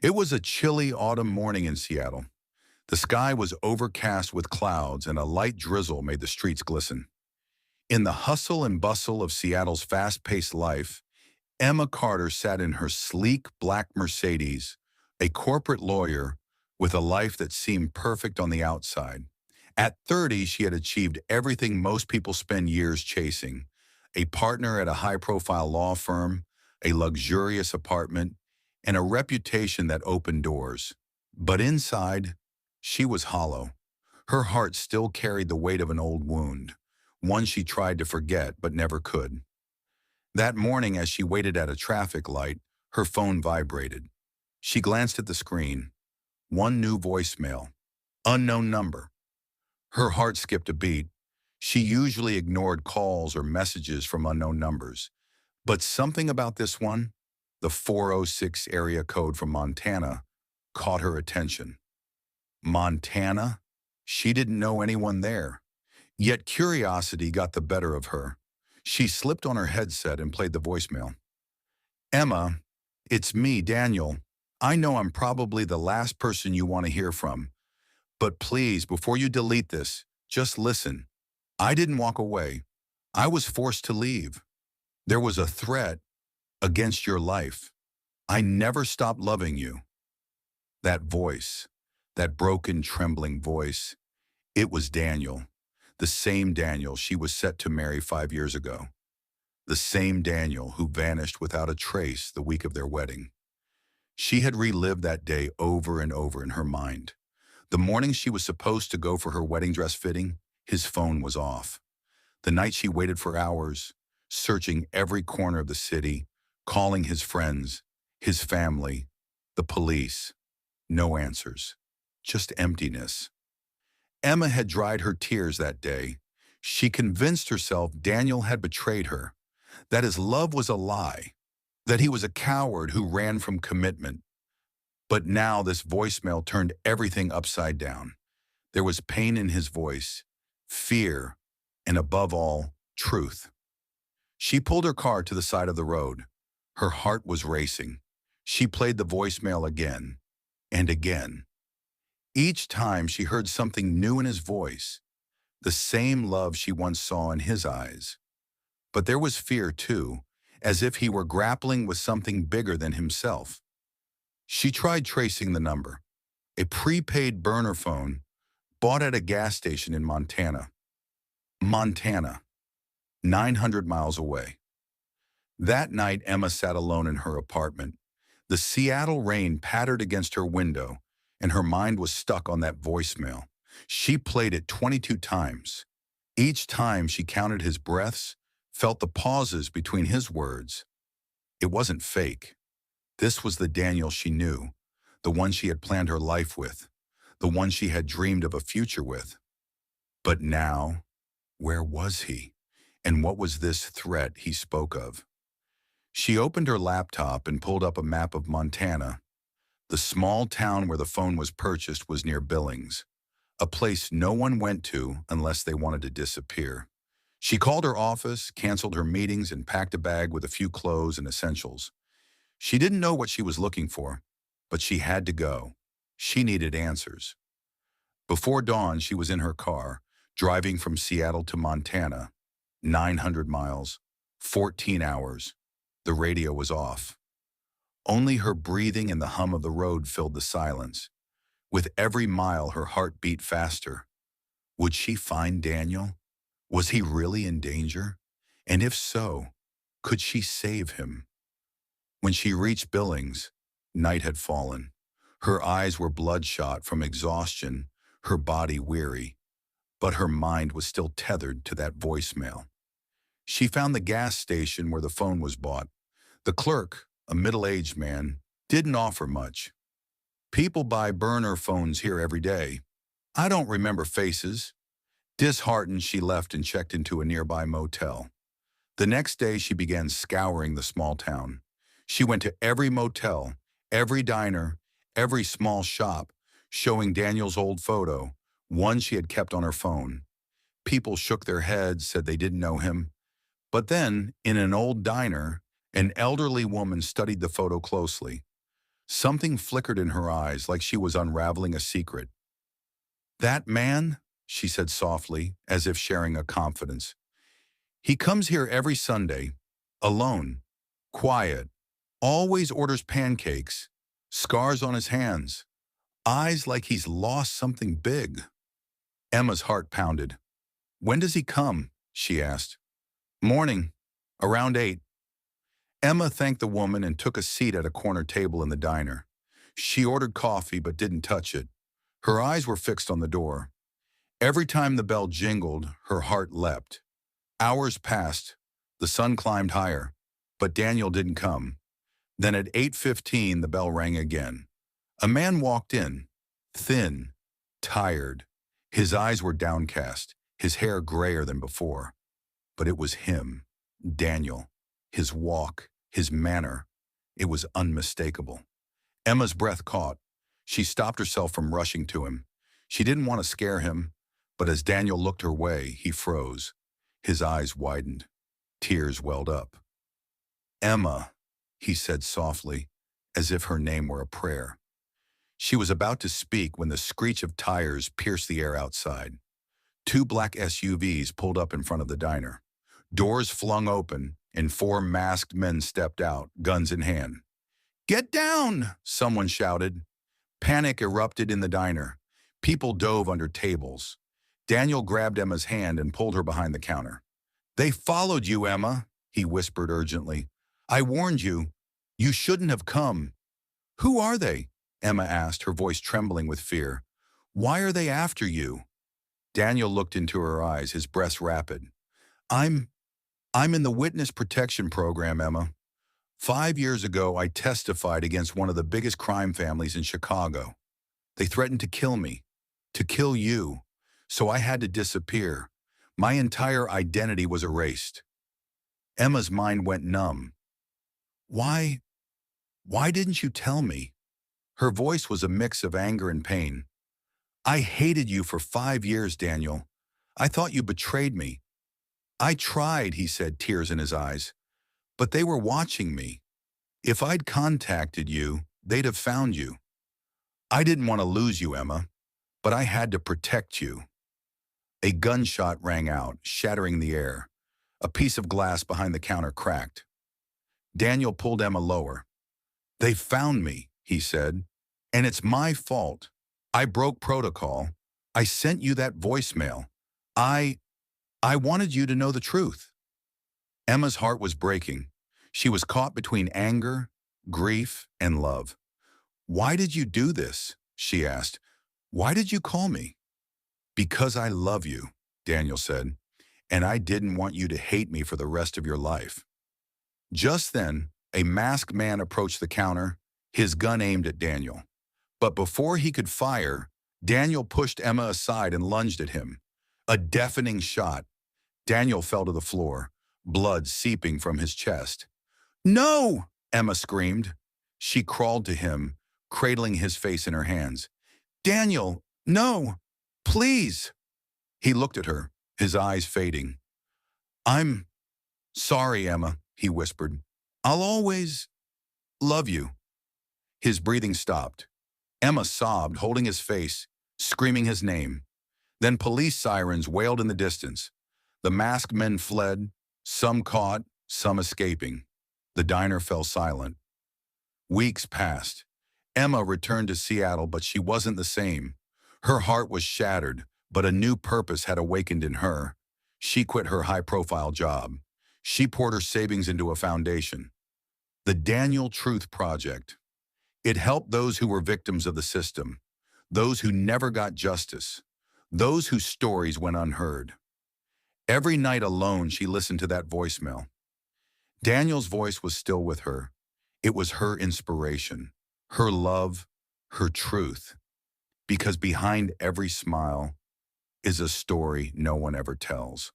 It was a chilly autumn morning in Seattle. The sky was overcast with clouds and a light drizzle made the streets glisten. In the hustle and bustle of Seattle's fast-paced life, Emma Carter sat in her sleek black Mercedes, a corporate lawyer with a life that seemed perfect on the outside. At 30, she had achieved everything most people spend years chasing: a partner at a high-profile law firm, a luxurious apartment, and a reputation that opened doors. But inside, she was hollow. Her heart still carried the weight of an old wound, one she tried to forget but never could. That morning, as she waited at a traffic light, her phone vibrated. She glanced at the screen. One new voicemail. Unknown number. Her heart skipped a beat. She usually ignored calls or messages from unknown numbers. But something about this one, the 406 area code from Montana, caught her attention. Montana? She didn't know anyone there. Yet curiosity got the better of her. She slipped on her headset and played the voicemail. Emma, it's me, Daniel. I know I'm probably the last person you want to hear from, but please, before you delete this, just listen. I didn't walk away. I was forced to leave. There was a threat against your life. I never stopped loving you. That voice, that broken, trembling voice, it was Daniel, the same Daniel she was set to marry 5 years ago. The same Daniel who vanished without a trace the week of their wedding. She had relived that day over and over in her mind. The morning she was supposed to go for her wedding dress fitting, his phone was off. The night she waited for hours, searching every corner of the city, calling his friends, his family, the police. No answers, just emptiness. Emma had dried her tears that day. She convinced herself Daniel had betrayed her, that his love was a lie, that he was a coward who ran from commitment. But now this voicemail turned everything upside down. There was pain in his voice, fear, and above all, truth. She pulled her car to the side of the road. Her heart was racing. She played the voicemail again and again. Each time she heard something new in his voice, the same love she once saw in his eyes. But there was fear too, as if he were grappling with something bigger than himself. She tried tracing the number, a prepaid burner phone bought at a gas station in Montana. Montana, 900 miles away. That night, Emma sat alone in her apartment. The Seattle rain pattered against her window, and her mind was stuck on that voicemail. She played it 22 times. Each time she counted his breaths, felt the pauses between his words. It wasn't fake. This was the Daniel she knew, the one she had planned her life with, the one she had dreamed of a future with. But now, where was he? And what was this threat he spoke of? She opened her laptop and pulled up a map of Montana. The small town where the phone was purchased was near Billings, a place no one went to unless they wanted to disappear. She called her office, canceled her meetings, and packed a bag with a few clothes and essentials. She didn't know what she was looking for, but she had to go. She needed answers. Before dawn, she was in her car, driving from Seattle to Montana, 900 miles, 14 hours. The radio was off. Only her breathing and the hum of the road filled the silence. With every mile, her heart beat faster. Would she find Daniel? Was he really in danger? And if so, could she save him? When she reached Billings, night had fallen. Her eyes were bloodshot from exhaustion, her body weary, but her mind was still tethered to that voicemail. She found the gas station where the phone was bought. The clerk, a middle-aged man, didn't offer much. People buy burner phones here every day. I don't remember faces. Disheartened, she left and checked into a nearby motel. The next day, she began scouring the small town. She went to every motel, every diner, every small shop, showing Daniel's old photo, one she had kept on her phone. People shook their heads, said they didn't know him. But then, in an old diner, an elderly woman studied the photo closely. Something flickered in her eyes like she was unraveling a secret. "That man," she said softly, as if sharing a confidence. "He comes here every Sunday, alone, quiet, always orders pancakes, scars on his hands, eyes like he's lost something big." Emma's heart pounded. "When does he come?" she asked. "Morning, around 8. Emma thanked the woman and took a seat at a corner table in the diner. She ordered coffee but didn't touch it. Her eyes were fixed on the door. Every time the bell jingled, her heart leapt. Hours passed. The sun climbed higher, but Daniel didn't come. Then at 8:15, the bell rang again. A man walked in, thin, tired. His eyes were downcast, his hair grayer than before. But it was him, Daniel. His walk, his manner. It was unmistakable. Emma's breath caught. She stopped herself from rushing to him. She didn't want to scare him, but as Daniel looked her way, he froze. His eyes widened. Tears welled up. "Emma," he said softly, as if her name were a prayer. She was about to speak when the screech of tires pierced the air outside. 2 black SUVs pulled up in front of the diner. Doors flung open, and 4 masked men stepped out, guns in hand. "Get down!" someone shouted. Panic erupted in the diner. People dove under tables. Daniel grabbed Emma's hand and pulled her behind the counter. "They followed you, Emma," he whispered urgently. "I warned you. You shouldn't have come." "Who are they?" Emma asked, her voice trembling with fear. "Why are they after you?" Daniel looked into her eyes, his breath rapid. I'm in the witness protection program, Emma. 5 years ago, I testified against one of the biggest crime families in Chicago. They threatened to kill me, to kill you, so I had to disappear. My entire identity was erased." Emma's mind went numb. Why didn't you tell me?" Her voice was a mix of anger and pain. "I hated you for 5 years, Daniel. I thought you betrayed me." "I tried," he said, tears in his eyes. "But they were watching me. If I'd contacted you, they'd have found you. I didn't want to lose you, Emma, but I had to protect you." A gunshot rang out, shattering the air. A piece of glass behind the counter cracked. Daniel pulled Emma lower. "They found me," he said, "and it's my fault. I broke protocol. I sent you that voicemail. I wanted you to know the truth." Emma's heart was breaking. She was caught between anger, grief, and love. "Why did you do this?" she asked. "Why did you call me?" "Because I love you," Daniel said, "and I didn't want you to hate me for the rest of your life." Just then, a masked man approached the counter, his gun aimed at Daniel. But before he could fire, Daniel pushed Emma aside and lunged at him. A deafening shot. Daniel fell to the floor, blood seeping from his chest. "No!" Emma screamed. She crawled to him, cradling his face in her hands. "Daniel, no! Please!" He looked at her, his eyes fading. "I'm sorry, Emma," he whispered. "I'll always love you." His breathing stopped. Emma sobbed, holding his face, screaming his name. Then police sirens wailed in the distance. The masked men fled, some caught, some escaping. The diner fell silent. Weeks passed. Emma returned to Seattle, but she wasn't the same. Her heart was shattered, but a new purpose had awakened in her. She quit her high-profile job. She poured her savings into a foundation, the Daniel Truth Project. It helped those who were victims of the system, those who never got justice, those whose stories went unheard. Every night alone, she listened to that voicemail. Daniel's voice was still with her. It was her inspiration, her love, her truth. Because behind every smile is a story no one ever tells.